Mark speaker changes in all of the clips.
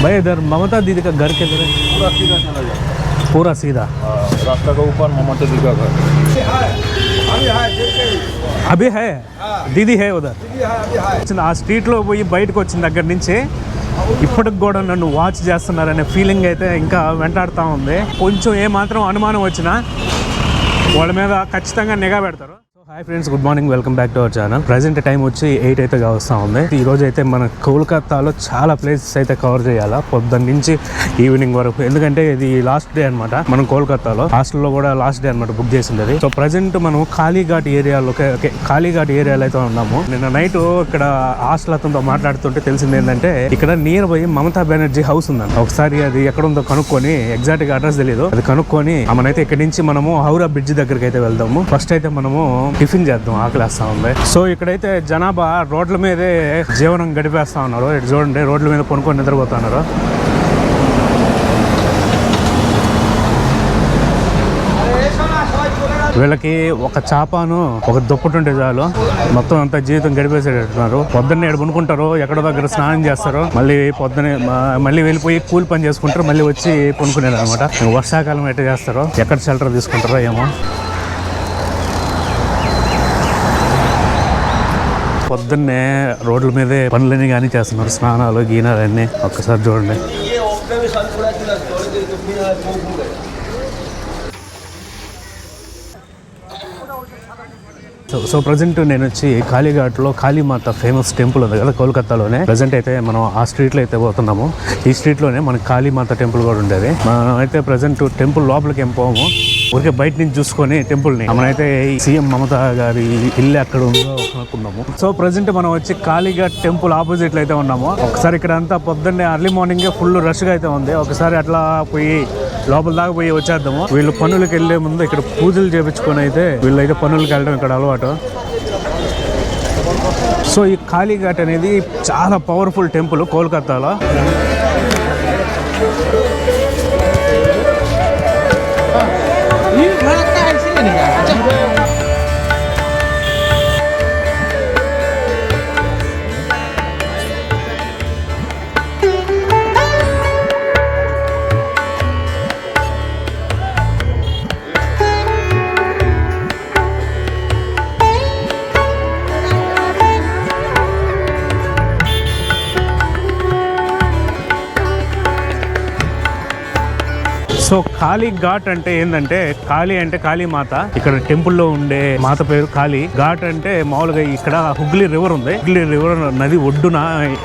Speaker 1: भाई इधर ममता दीदी का घर किधर है?
Speaker 2: पूरा सीधा चला जाए,
Speaker 1: पूरा सीधा
Speaker 2: रास्ता का ऊपर ममता दीदी का घर
Speaker 1: అభి హై దీది హై ఉదర్ ఆ స్ట్రీట్లో పోయి బయటకు వచ్చిన దగ్గర నుంచి ఇప్పటికి కూడా నన్ను వాచ్ చేస్తున్నారనే ఫీలింగ్ అయితే ఇంకా వెంటాడుతూ ఉంది. కొంచెం ఏమాత్రం అనుమానం వచ్చినా వాళ్ళ మీద ఖచ్చితంగా నిఘా పెడతారు. Hi friends, good morning, welcome back to our channel. Present time వచ్చి 8 అయితే వస్తూ ఉంది. ఈ రోజు అయితే మన కోల్కతాలో చాలా ప్లేసెస్ అయితే కవర్ చేయాలా పొద్దున్న నుంచి ఈవినింగ్ వరకు, ఎందుకంటే ఇది లాస్ట్ డే అనమాట. మనం కోల్కతాలో హాస్టల్లో కూడా లాస్ట్ డే అనమాట బుక్ చేసింది. సో ప్రజెంట్ మనం కాళీఘాట్ ఏరియాలో కాళీఘాట్ ఏరియాలో అయితే ఉన్నాము. నిన్న నైట్ ఇక్కడ హాస్టల్ అతనితో మాట్లాడుతుంటే తెలిసింది ఏంటంటే ఇక్కడ near by Mamata Banerjee house ఉందండి. ఒకసారి అది ఎక్కడ ఉందో కనుక్కొని, ఎగ్జాక్ట్ గా అడ్రస్ తెలియదు, అది కనుక్కొని మనైతే ఇక్కడ నుంచి మనము హౌరా బ్రిడ్జ్ దగ్గరికి అయితే వెళ్దాము. ఫస్ట్ అయితే మనము టిఫిన్ చేద్దాం, ఆకలేస్తా ఉంది. సో ఇక్కడైతే జనాభా రోడ్ల మీదే జీవనం గడిపేస్తా ఉన్నారు. ఇటు చూడండి, రోడ్ల మీద కొనుక్కొని నిద్రపోతున్నారు. వీళ్ళకి ఒక చాపాను ఒక దుప్పటి ఉంటే చాలు, మొత్తం అంతా జీవితం గడిపేసేటట్టున్నారు. పొద్దున్నే పనుకుంటారు, ఎక్కడో దగ్గర స్నానం చేస్తారు, మళ్ళీ పొద్దున్నే మళ్ళీ వెళ్ళిపోయి కూలి పని చేసుకుంటారు, మళ్ళీ వచ్చి పనుకునేది అనమాట. వర్షాకాలం ఎట్లా చేస్తారో, ఎక్కడ షెల్టర్ తీసుకుంటారో ఏమో. పొద్దున్నే రోడ్ల మీదే పనులన్నీ కానీ చేస్తున్నారు, స్నానాలు గీనాలు అన్నీ. ఒక్కసారి చూడండి. సో ప్రజెంట్ నేను వచ్చి కాళీఘాట్లో కాళీమాత ఫేమస్ టెంపుల్ ఉంది కదా కోల్కతాలోనే. ప్రజెంట్ అయితే మనం ఆ స్ట్రీట్లో అయితే పోతున్నాము. ఈ స్ట్రీట్లోనే మనకి కాళీమాత టెంపుల్ కూడా ఉండేది. మనం అయితే ప్రజెంట్ టెంపుల్ లోపలికి ఏం పోము, ఊరికే బయట నుంచి చూసుకొని టెంపుల్ని. మనమైతే సీఎం మమతా గారి ఇల్లు ఎక్కడ ఉందో అనుకున్నాము. సో ప్రజెంట్ మనం వచ్చి కాళీఘాట్ టెంపుల్ ఆపోజిట్లో అయితే ఉన్నాము. ఒకసారి ఇక్కడ అంతా పొద్దున్నే అర్లీ మార్నింగే ఫుల్ రష్గా అయితే ఉంది. ఒకసారి అట్లా పోయి లోపల దాకా పోయి వచ్చేద్దాము. వీళ్ళు పనులకు వెళ్ళే ముందు ఇక్కడ పూజలు చేయించుకొని అయితే వీళ్ళైతే పనులకు వెళ్ళడం ఇక్కడ అలవాటు. సో ఈ కాళీఘాట్ అనేది చాలా పవర్ఫుల్ టెంపుల్ కోల్కతాలో. సో కాళీఘాట్ అంటే ఏంటంటే, కాళీ అంటే కాళీమాత, ఇక్కడ టెంపుల్లో ఉండే మాత పేరు కాళీ. ఘాట్ అంటే మామూలుగా ఇక్కడ హుగ్లీ రివర్ ఉంది, హుగ్లీ రివర్ నది ఒడ్డున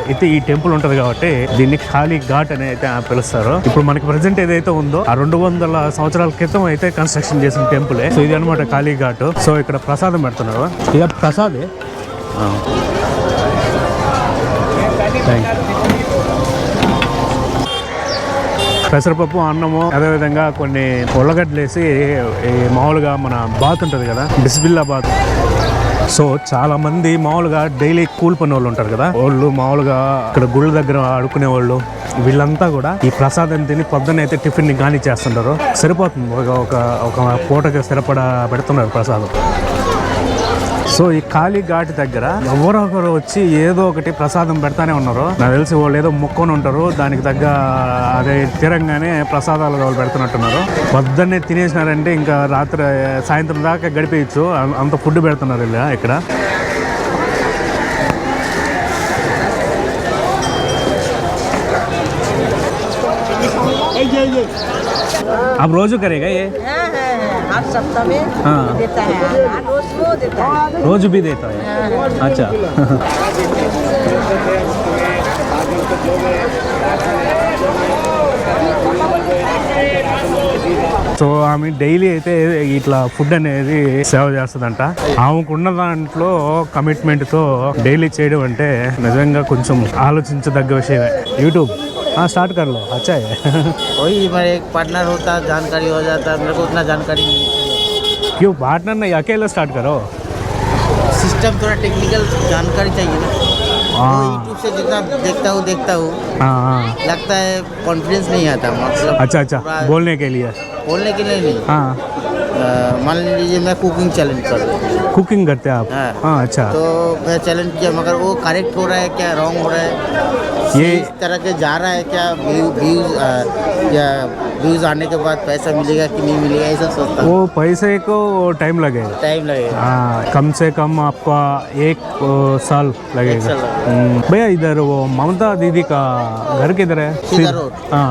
Speaker 1: అయితే ఈ టెంపుల్ ఉంటది కాబట్టి దీన్ని కాళీఘాట్ అని అయితే పిలుస్తారు. ఇప్పుడు మనకి ప్రజెంట్ ఏదైతే ఉందో ఆ 200 సంవత్సరాల క్రితం అయితే కన్స్ట్రక్షన్ చేసిన టెంపులే. సో ఇది అనమాట కాళీఘాట్. సో ఇక్కడ ప్రసాదం పెడుతున్నారు, ఇక ప్రసాదే. Thank you. పెసరపప్పు, అన్నము, అదేవిధంగా కొన్ని ఉల్లగడ్డలు వేసి మామూలుగా మన బాత్ ఉంటుంది కదా, బిస్బిల్లా బాత్. సో చాలా మంది మామూలుగా డైలీ కూల్ పని వాళ్ళు ఉంటారు కదా, వాళ్ళు మామూలుగా ఇక్కడ గుళ్ళ దగ్గర ఆడుకునే వాళ్ళు, వీళ్ళంతా కూడా ఈ ప్రసాదం తిని పొద్దున్న అయితే టిఫిన్ కానీ చేస్తుంటారు. సరిపోతుంది, ఒక పూటకి సరిపడా పెడుతున్నారు ప్రసాదం. సో ఈ కాళీఘాట్ దగ్గర ఎవరో ఒకరు వచ్చి ఏదో ఒకటి ప్రసాదం పెడతానే ఉన్నారు. నాకు తెలిసి వాళ్ళు ఏదో మొక్కొని ఉంటారు, దానికి తగ్గ అదే తీరంగానే ప్రసాదాలు వాళ్ళు పెడుతున్నట్టున్నారు. పొద్దున్నే తినేసినారంటే ఇంకా రాత్రి సాయంత్రం దాకా గడిపేయచ్చు, అంత ఫుడ్ పెడుతున్నారు ఇలా ఇక్కడ. आप रोज करेगा ये?
Speaker 3: हर सप्ताह में देता है, रोज देता है,
Speaker 1: रोज भी देता है। अच्छा. సో ఆమె డైలీ అయితే ఇట్లా ఫుడ్ అనేది సేవ్ చేస్తుందంట. ఆమెకున్న దాంట్లో కమిట్మెంట్తో డైలీ చేయడం అంటే నిజంగా కొంచెం ఆలోచించదగ్గ విషయమే. యూట్యూబ్ स्टार्ट कर लो, अच्छा है.
Speaker 3: वही मेरा एक पार्टनर होता, जानकारी हो जाता, मेरे को उतना जानकारी नहीं.
Speaker 1: क्यों पार्टनर नहीं, अकेला स्टार्ट करो.
Speaker 3: सिस्टम थोड़ा टेक्निकल जानकारी चाहिए ना. यूट्यूब से जितना देखता हूँ लगता है कॉन्फिडेंस नहीं आता, मतलब.
Speaker 1: अच्छा बोलने के लिए
Speaker 3: नहीं. हाँ, मान लीजिए मैं कुकिंग चैलेंज कर रहा हूँ.
Speaker 1: कुकिंग करते हैं आप?
Speaker 3: हाँ।
Speaker 1: हाँ अच्छा।
Speaker 3: तो मैं चैलेंज किया, मगर वो करेक्ट हो रहा है क्या, रॉन्ग हो रहा है,
Speaker 1: ये
Speaker 3: इस तरह के जा रहा है क्या, व्यूज आने के बाद पैसा मिलेगा कि नहीं मिलेगा, ऐसा सोचता हूँ।
Speaker 1: वो पैसे को टाइम लगेगा।
Speaker 3: टाइम लगेगा।
Speaker 1: हाँ, कम से कम आपका 1 साल लगेगा।
Speaker 3: साल लगेगा।
Speaker 1: भैया इधर वो ममता दीदी का घर किधर है?
Speaker 3: सीधा रोड।
Speaker 1: हाँ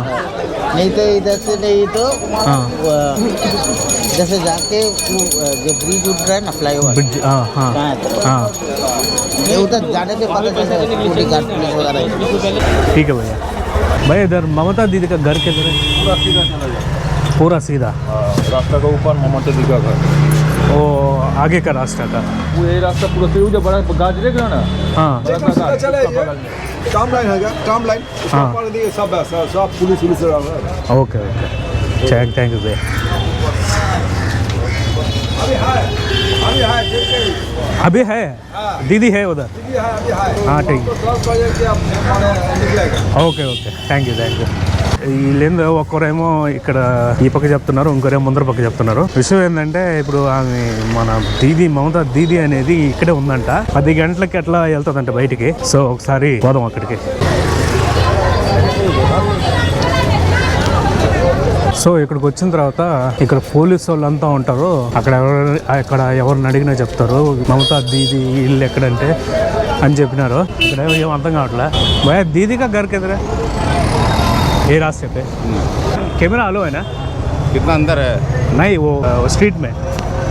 Speaker 3: नहीं तो इधर से नहीं तो
Speaker 1: हाँ
Speaker 3: जैसे जाके वो, जो ब्रिज उठ रहा है ना, फ्लाईओवर,
Speaker 1: ब्रिज। हाँ हाँ
Speaker 3: कहाँ है तो?
Speaker 1: हाँ
Speaker 3: ये उधर जाने के पता चलेगा सिक्योरिटी गार्ड पुलिस वगैरह।
Speaker 1: ठीक है भैया। भैया इधर ममता दीदी का घर किधर है?
Speaker 2: पूरा सीधा चला जाए।
Speaker 1: पूरा सीधा?
Speaker 2: रास्ता का ऊपर ममता दी का घर।
Speaker 1: वो आगे का रास्ता का?
Speaker 2: वो ये रास्ता पूरा सीधा जो बड़ा गाज देख रहे हो ना,
Speaker 1: हाँ
Speaker 2: बड़ा सा गाज,
Speaker 4: चले
Speaker 2: उसका बगल में।
Speaker 4: काम लाइन है क्या, काम लाइन
Speaker 1: हाँ।
Speaker 4: ऊपर देखिए सब है, सब पुलिस पुलिस लगा हुआ है।
Speaker 1: ओके ओके थैंक यू भैया।
Speaker 4: अभी है
Speaker 1: अभी है? दीदी है उधर?
Speaker 4: अभी है
Speaker 1: हाँ ठीक
Speaker 4: तो 10 बजे के आप माने निकलेगा।
Speaker 1: ఓకే ఓకే థ్యాంక్ యూ వీళ్ళేందో ఒక్కరేమో ఇక్కడ ఈ పక్క చెప్తున్నారు, ఇంకోరేమో ముందర పక్క చెప్తున్నారు. విషయం ఏంటంటే ఇప్పుడు ఆమె మన దీది మమతా దీది అనేది ఇక్కడే ఉందంట. 10 గంటలకి అట్లా వెళ్తుందంట బయటికి. సో ఒకసారి పోదాం అక్కడికి. సో ఇక్కడికి వచ్చిన తర్వాత ఇక్కడ పోలీసు వాళ్ళంతా ఉంటారు. అక్కడ ఎవరిని అడిగినా చెప్తారు మమతా దీది ఇల్లు ఎక్కడంటే అని చెప్పినారు. ఇక్కడ ఏం అర్థం కావట్లే. భయ దీది కా घर किधर है? ये रास्ते पे कैमरा अलो है ना?
Speaker 5: कितना अंदर है?
Speaker 1: नहीं वो स्ट्रीट में,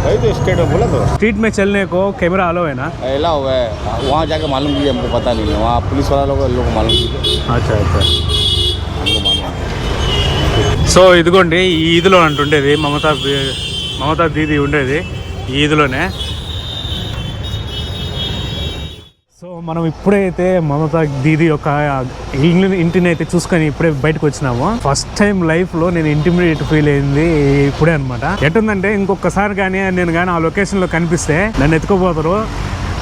Speaker 5: वही तो स्टेट में बोला तो
Speaker 1: स्ट्रीट में चलने को कैमरा अलो है ना?
Speaker 5: अला हुआ है, वहाँ जाके मालूम कीजिए, हमको पता नहीं है, वहाँ पुलिस वाला लोग मालूम कीजिए,
Speaker 1: अच्छा अच्छा.
Speaker 5: हमको मालूम है.
Speaker 1: సో ఇదిగోండి ఈ ఈదులో అంటుండేది మమతా దీది ఉండేది ఈ ఈదులోనే. సో మనం ఇప్పుడైతే మమతా దీది యొక్క ఇంటిని అయితే చూసుకొని ఇప్పుడే బయటకు వచ్చినాము. ఫస్ట్ టైం లైఫ్లో నేను ఇంటిమిడియేట్ ఫీల్ అయింది ఇప్పుడే అనమాట. ఎట్టుందంటే ఇంకొకసారి కానీ నేను కానీ ఆ లొకేషన్లో కనిపిస్తే నన్ను ఎత్తుకోపోతారు,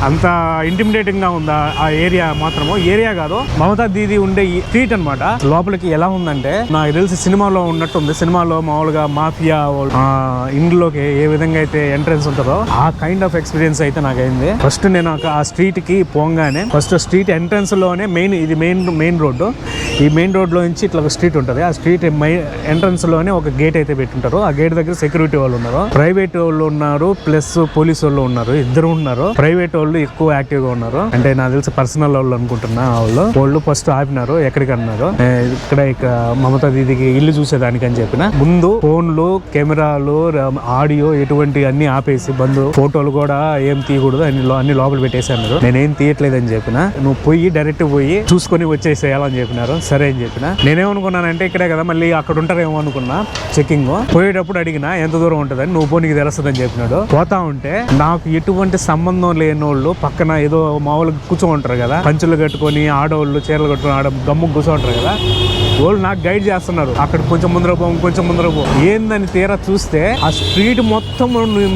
Speaker 1: అంత ఇంటిమిడేటింగ్గా ఉందా ఆ ఏరియా. మాత్రము ఏరియా కాదు, మమతా దీది ఉండే ఈ స్ట్రీట్ అనమాట. లోపలికి ఎలా ఉందంటే నాకు తెలిసి సినిమాలో ఉన్నట్టుంది. సినిమాలో మామూలుగా మాఫియా ఇండ్లోకి ఏ విధంగా అయితే ఎంట్రన్స్ ఉంటుందో ఆ కైండ్ ఆఫ్ ఎక్స్పీరియన్స్ అయితే నాకు అయింది. ఫస్ట్ నేను ఆ స్ట్రీట్ కి పోగానే ఫస్ట్ స్ట్రీట్ ఎంట్రన్స్ లోనే ఇది మెయిన్ రోడ్డు. ఈ మెయిన్ రోడ్ లో నుంచి ఇట్లా ఒక స్ట్రీట్ ఉంటుంది. ఆ స్ట్రీట్ ఎంట్రన్స్ లోనే ఒక గేట్ అయితే పెట్టుంటారు. ఆ గేట్ దగ్గర సెక్యూరిటీ వాళ్ళు ఉన్నారు, ప్రైవేట్ వాళ్ళు ఉన్నారు, ప్లస్ పోలీసు వాళ్ళు ఉన్నారు. ఇద్దరు ఉన్నారు. ప్రైవేట్ వాళ్ళు ఎక్కువ యాక్టివ్ గా ఉన్నారు. అంటే నాకు తెలిసి పర్సనల్ వాళ్ళు అనుకుంటున్నా. వాళ్ళు ఫస్ట్ ఆపినారు, ఎక్కడికి అన్నారు ఇక్కడ మమతా దీదికి ఇల్లు చూసేదానికి అని చెప్పిన. ముందు ఫోన్లు, కెమెరాలు, ఆడియో ఎటువంటి అన్ని ఆపేసి బంధు ఫోటోలు కూడా ఏం తీయకూడదు అన్ని లోపల పెట్టేసి అన్నారు. నేనేం తీయట్లేదని చెప్పిన. నువ్వు పోయి డైరెక్ట్ పోయి చూసుకొని వచ్చేసేయాలని చెప్పినారు. సరే అని చెప్పిన. నేనేమనుకున్నానంటే ఇక్కడే కదా మళ్ళీ అక్కడ ఉంటారేమో అనుకున్నా. చెకింగ్ పోయేటప్పుడు అడిగినా ఎంత దూరం ఉంటుందని. నువ్వు పోనీకి తెలుస్తుందని చెప్పినాడు. పోతా ఉంటే నాకు ఎటువంటి సంబంధం లేనోళ్ళు పక్కన ఏదో మామూలుగా కూర్చోంటారు కదా, పంచులు కట్టుకొని ఆడవాళ్ళు చీరలు కట్టుకొని ఆడ గమ్ము కూర్చోంటారు కదా, వాళ్ళు నాకు గైడ్ చేస్తున్నారు. అక్కడ కొంచెం ముందర పో ఏందని తీరా చూస్తే ఆ స్ట్రీట్ మొత్తం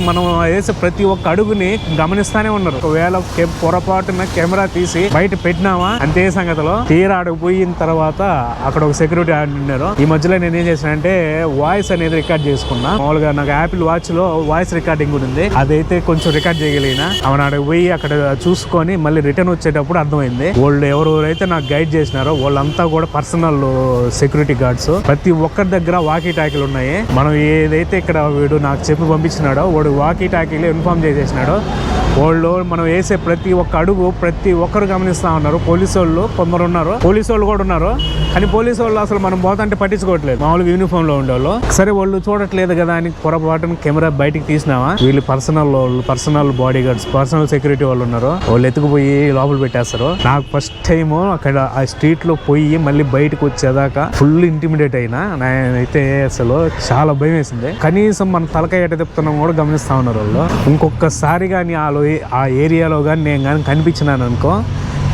Speaker 1: మనం వేసే ప్రతి ఒక్క అడుగుని గమనిస్తానే ఉన్నారు. ఒకవేళ పొరపాటున కెమెరా తీసి బయట పెట్టినామా అంతే సంగతిలో. తీరా అడుగు పోయిన తర్వాత అక్కడ ఒక సెక్యూరిటీ ఉన్నారు. ఈ మధ్యలో నేను ఏం చేశానంటే వాయిస్ అనేది రికార్డ్ చేసుకున్నా. మామూలుగా నాకు యాపిల్ వాచ్ లో వాయిస్ రికార్డింగ్ ఉంది, అదైతే కొంచెం రికార్డ్ చేయగలిగిన. అవన అడుగు పోయి అక్కడ చూసుకొని మళ్ళీ రిటర్న్ వచ్చేటప్పుడు అర్థమైంది వాళ్ళు ఎవరెవరైతే నాకు గైడ్ చేసినారో వాళ్ళంతా కూడా పర్సనల్ సెక్యూరిటీ గార్డ్స్. ప్రతి ఒక్కరి దగ్గర వాకీ టాకీలు ఉన్నాయి. మనం ఏదైతే ఇక్కడ వీడు నాకు చెప్పి పంపించినాడో వాడు వాకీ టాకీలు ఇన్ఫార్మ్ చేసేసినాడు. వాళ్ళు మనం వేసే ప్రతి ఒక్క అడుగు ప్రతి ఒక్కరు గమనిస్తా ఉన్నారు. పోలీసు వాళ్ళు కొందరు ఉన్నారు, పోలీసు వాళ్ళు కూడా ఉన్నారు. కానీ పోలీసు వాళ్ళు అసలు మనం పోతుంటే పట్టించుకోవట్లేదు, మామూలుగా యూనిఫామ్ లో ఉండేవాళ్ళు. సరే వాళ్ళు చూడట్లేదు కదా అని పొరపాటున కెమెరా బయటికి తీసినావా, వీళ్ళు personal body guards, personal security వాళ్ళు ఉన్నారు. వాళ్ళు ఎత్తుకుపోయి లోపల పెట్టేస్తారు. నాకు ఫస్ట్ టైం అక్కడ ఆ స్ట్రీట్ లో పోయి మళ్ళీ బయటకు వచ్చేదాకా ఫుల్ ఇంటిమిడేట్ అయినా. నేనైతే అసలు చాలా భయం వేసింది. కనీసం మన తలకాయ ఎట తిప్పుతున్నాం కూడా గమనిస్తా ఉన్నారు వాళ్ళు. ఇంకొకసారి కానీ ఆ ఏరియాలో కానీ నేను కానీ కనిపించినాను అనుకో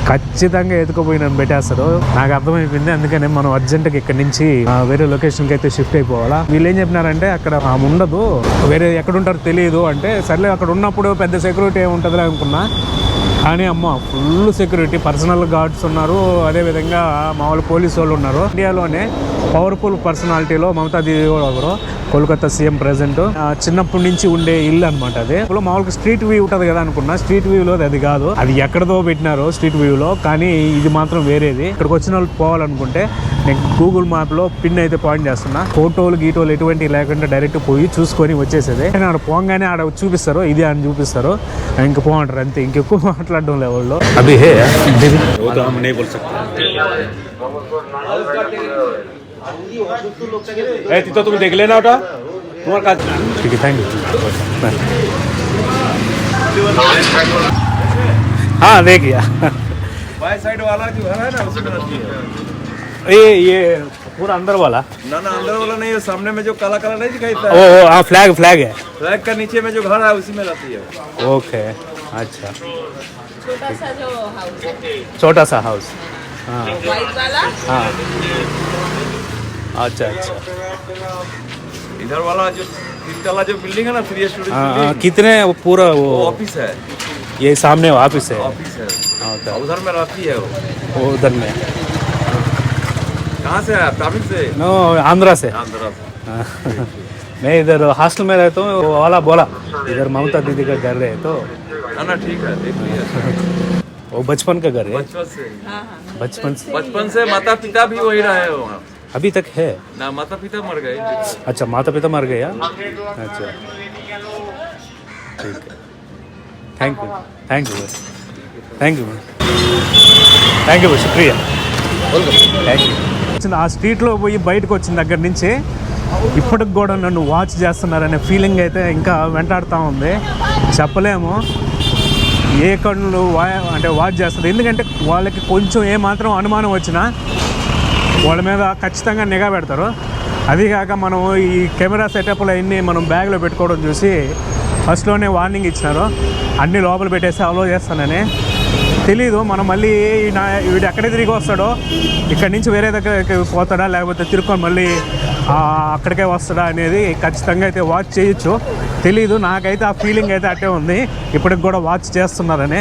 Speaker 1: ఖచ్చితంగా ఎత్తుకుపోయి నన్ను పెట్టేస్తారు. నాకు అర్థమైపోయింది. అందుకనే మనం అర్జెంట్గా ఇక్కడ నుంచి వేరే లొకేషన్కి అయితే షిఫ్ట్ అయిపోవాలా. వీళ్ళు ఏం చెప్పినారంటే అక్కడ ఉండదు, వేరే ఎక్కడ ఉంటారో తెలియదు అంటే. సర్లే అక్కడ ఉన్నప్పుడు పెద్ద సెక్యూరిటీ ఏముంటుందిలే అనుకున్నా. కానీ అమ్మ ఫుల్ సెక్యూరిటీ, పర్సనల్ గార్డ్స్ ఉన్నారు, అదేవిధంగా మామూలు పోలీసు వాళ్ళు ఉన్నారు. ఇండియాలోనే పవర్ఫుల్ పర్సనాలిటీలో మమతా దీది కూడా ఒకరు, కోల్కతా సీఎం ప్రెసిడెంట్. చిన్నప్పటి నుంచి ఉండే ఇల్లు అనమాట అది. మామూలుగా స్ట్రీట్ వ్యూ ఉంటుంది కదా అనుకున్నా, స్ట్రీట్ వ్యూలో అది కాదు, అది ఎక్కడదో పెట్టినారు స్ట్రీట్ వ్యూలో, కానీ ఇది మాత్రం వేరేది. ఇక్కడికి వచ్చిన వాళ్ళు పోవాలనుకుంటే నేను గూగుల్ మ్యాప్లో పిన్ అయితే పాయింట్ చేస్తున్నా. ఫోటోలు గీటోలు ఎటువంటి లేకుండా డైరెక్ట్ పోయి చూసుకొని వచ్చేసేది. ఆడ పోగానే ఆడ చూపిస్తారు, ఇది అని చూపిస్తారు, ఇంక పోమంటారు అంతే, ఇంకెక్కువ మాట్లాడడం లేదు వాళ్ళు. అభి హే
Speaker 2: तो तुम देख लेना बेटा तुम्हारा काज
Speaker 1: ठीक है, थैंक यू. हाँ देख लिया.
Speaker 4: बाय साइड वाला जो घर है ना उसमें रहती है।
Speaker 1: ये पूरा अंदर वाला
Speaker 4: ना अंदर वाला नहीं है, सामने में जो काला काला नहीं दिखाई देता
Speaker 1: ओ
Speaker 4: है,
Speaker 1: हाँ फ्लैग फ्लैग है.
Speaker 4: फ्लैग का नीचे में जो घर है उसी में रहती है।
Speaker 1: ओके अच्छा,
Speaker 6: छोटा सा जो हाउस है
Speaker 1: छोटा सा हाउस. हाँ
Speaker 6: व्हाइट वाला
Speaker 1: हाँ अच्छा अच्छा.
Speaker 4: इधर वाला जो तीन तला जो बिल्डिंग है ना, 3 स्टोरी
Speaker 1: हाँ
Speaker 4: बिल्डिंग,
Speaker 1: कितने वो पूरा
Speaker 4: वो
Speaker 1: वो
Speaker 4: ऑफिस है,
Speaker 1: ये सामने ऑफिस है.
Speaker 4: ऑफिस है।
Speaker 1: हाँ, उधर
Speaker 4: उधर में रहती है वो।
Speaker 1: वो उधर में.
Speaker 4: कहाँ से है आप? तमिल से?
Speaker 1: नो आंध्रा से.
Speaker 4: आंध्रा से।
Speaker 1: हाँ. मैं इधर हॉस्टल में रहता हूँ. वो वाला बोला इधर ममता दीदी का घर है, तो
Speaker 4: ना ठीक है, देख लिया
Speaker 1: वो बचपन का घर है.
Speaker 4: बचपन से।
Speaker 6: हाँ हाँ
Speaker 4: बचपन से माता पिता भी वही रहे वहाँ
Speaker 1: अभी तक है.
Speaker 4: ना, माता पिता मर गए।
Speaker 1: अच्छा माता पिता मर गया. अच्छा ठीक है, thank you thank you thank you thank you, శుక్రియా. Thank you. ఆ స్ట్రీట్లో పోయి బయటకు వచ్చిన దగ్గర నుంచి ఇప్పటికి కూడా నన్ను వాచ్ చేస్తున్నారనే ఫీలింగ్ అయితే ఇంకా వెంటాడుతూ ఉంది. చెప్పలేము ఏ కళ్ళు అంటే వాచ్ చేస్తుంది, ఎందుకంటే వాళ్ళకి కొంచెం ఏమాత్రం అనుమానం వచ్చినా వాళ్ళ మీద ఖచ్చితంగా నిఘా పెడతారు. అదిగాక మనం ఈ కెమెరా సెటప్లు అన్నీ మనం బ్యాగ్లో పెట్టుకోవడం చూసి ఫస్ట్లోనే వార్నింగ్ ఇచ్చినారు, అన్నీ లోపల పెట్టేసి అలో చేస్తానని. తెలీదు మనం మళ్ళీ వీడు ఎక్కడే తిరిగి వస్తాడో, ఇక్కడి నుంచి వేరే దగ్గరికి పోతాడా లేకపోతే తిరుక్కొని మళ్ళీ అక్కడికే వస్తాడా అనేది ఖచ్చితంగా అయితే వాచ్ చేయొచ్చు. తెలీదు, నాకైతే ఆ ఫీలింగ్ అయితే అట్టే ఉంది, ఇప్పటికి కూడా వాచ్ చేస్తున్నారని.